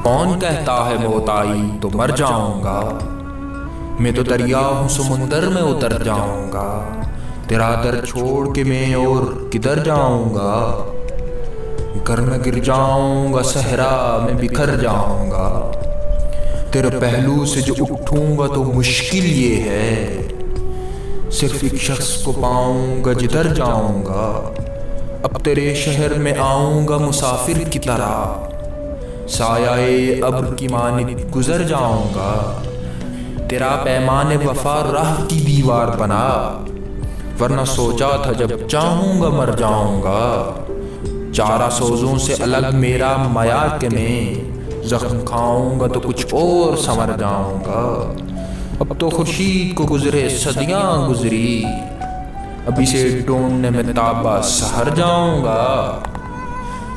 कौन कहता है मौत आई तो मर जाऊंगा। मैं तो दरिया हूँ समुंदर में उतर जाऊंगा। तेरा दर छोड़ के मैं और किधर जाऊंगा। घर में गिर जाऊंगा, सहरा में बिखर जाऊंगा। तेरे पहलू से जो उठूंगा तो मुश्किल ये है, सिर्फ एक शख्स को पाऊंगा जिधर जाऊंगा। अब तेरे शहर में आऊंगा मुसाफिर की तरह, सायाए अब्र की मानिद गुजर जाऊंगा। तेरा पैमाने वफा राह की दीवार बना, वरना सोचा था जब चाहूंगा मर जाऊंगा। चारा सोजों से अलग मेरा माया के मैं, जख्म खाऊंगा तो कुछ और संवर जाऊंगा। अब तो खुर्शीद को गुजरे सदियां गुजरी, अभी से ढूंढने में ताबा सहर जाऊंगा।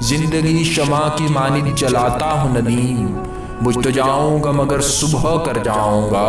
जिंदगी शमा की मानिद जलाता हूँ नदीम, बुझ तो जाऊंगा मगर सुबह कर जाऊंगा।